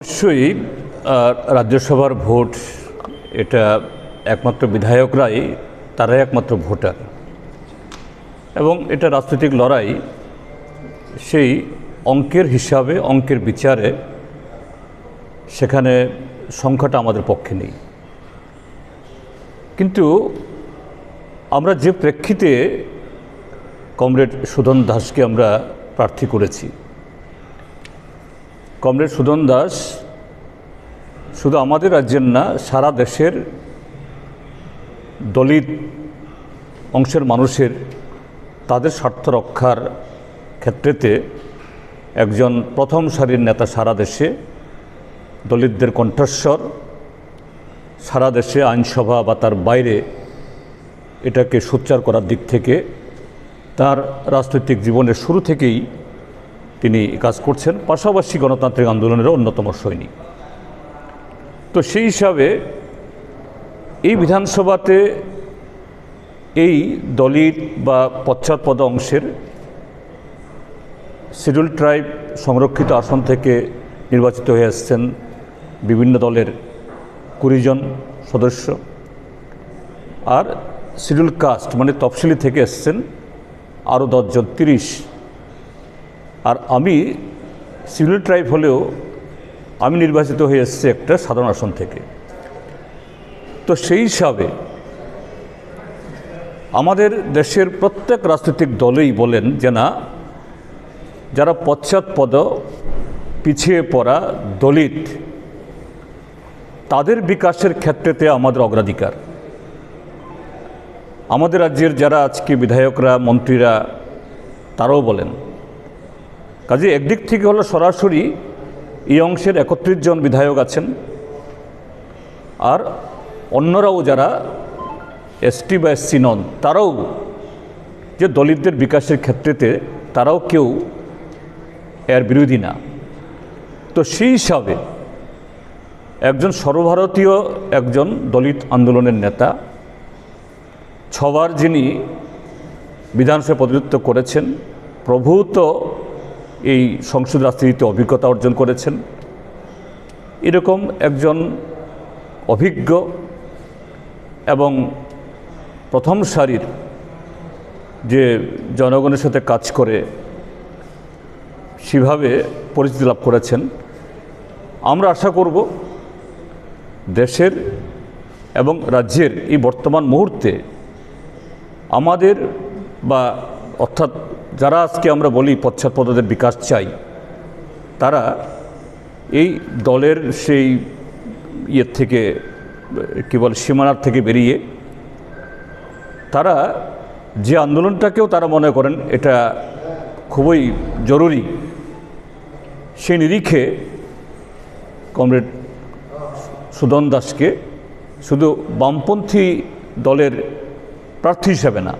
অবশ্যই রাজ্যসভার ভোট এটা একমাত্র বিধায়করাই তারাই একমাত্র ভোটার এবং এটা রাজনৈতিক লড়াই সেই অঙ্কের হিসাবে অঙ্কের বিচারে সেখানে সংখ্যাটা আমাদের পক্ষে নেই। কিন্তু আমরা যে প্রেক্ষিতে কমরেড সুদন দাসকে আমরা প্রার্থী করেছি, কমরেড সুদন দাস শুধু আমাদের রাজ্যের না, সারা দেশের দলিত অংশের মানুষের তাদের স্বার্থ রক্ষার ক্ষেত্রেতে একজন প্রথম সারির নেতা। সারা দেশে দলিতদের কণ্ঠস্বর, সারা দেশে আইনসভা বা তার বাইরে এটাকে সোচ্চার করার দিক থেকে তার রাজনৈতিক জীবনের শুরু থেকেই তিনি কাজ করছেন, পাশাপাশি গণতান্ত্রিক আন্দোলনেরও অন্যতম সৈনিক। তো সেই হিসাবে এই বিধানসভাতে এই দলিত বা পশ্চাৎপদ অংশের শিডিউল ট্রাইব সংরক্ষিত আসন থেকে নির্বাচিত হয়ে আসছেন বিভিন্ন দলের 20 জন সদস্য, আর শিডিউল কাস্ট মানে তফসিলি থেকে এসছেন আরও 10 জন, 30। আর আমি শিডিউল ট্রাইব হলেও আমি নির্বাচিত হয়ে এসেছি একটা সাধারণ আসন থেকে। তো সেই হিসাবে আমাদের দেশের প্রত্যেক রাজনৈতিক দলেই বলেন যে না, যারা পশ্চাৎপদ, পিছিয়ে পড়া দলিত, তাদের বিকাশের ক্ষেত্রেতে আমাদের অগ্রাধিকার। আমাদের রাজ্যের যারা আজকে বিধায়করা, মন্ত্রীরা, তারাও বলেন। কাজে একদিক থেকে হলো সরাসরি এই অংশের 31 জন বিধায়ক আছেন, আর অন্যরাও যারা এসটি বা এসসি নন, তারাও যে দলিতদের বিকাশের ক্ষেত্রেতে তারাও কেউ এর বিরোধী না। তো সেই হিসাবে একজন সর্বভারতীয় একজন দলিত আন্দোলনের নেতা, 6 বার যিনি বিধানসভায় প্রতিনিধিত্ব করেছেন, প্রভূত এই সংসদ রাজনীতিতে অভিজ্ঞতা অর্জন করেছেন, এরকম একজন অভিজ্ঞ এবং প্রথম সারির যে জনগণের সাথে কাজ করে সেভাবে পরিচিতি লাভ করেছেন, আমরা আশা করব দেশের এবং রাজ্যের এই বর্তমান মুহূর্তে আমাদের বা অর্থাৎ যারা আজকে আমরা বলি পশ্চাৎপদদের বিকাশ চাই, তারা এই দলের সেই ইয়ের থেকে কী বলে সীমানার থেকে বেরিয়ে তারা যে আন্দোলনটাকেও তারা মনে করেন এটা খুবই জরুরি, সেই নিরিখে কমরেড সুদন দাসকে শুধু বামপন্থী দলের প্রার্থী হিসাবে না,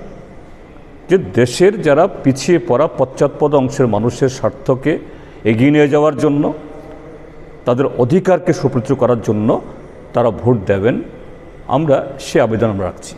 যে দেশের যারা পিছিয়ে পড়া পশ্চাৎপদ অংশের মানুষের স্বার্থকে এগিয়ে নিয়ে যাওয়ার জন্য, তাদের অধিকারকে সুপ্রতিষ্ঠিত করার জন্য তারা ভোট দেবেন, আমরা সে আবেদন আমরা রাখছি।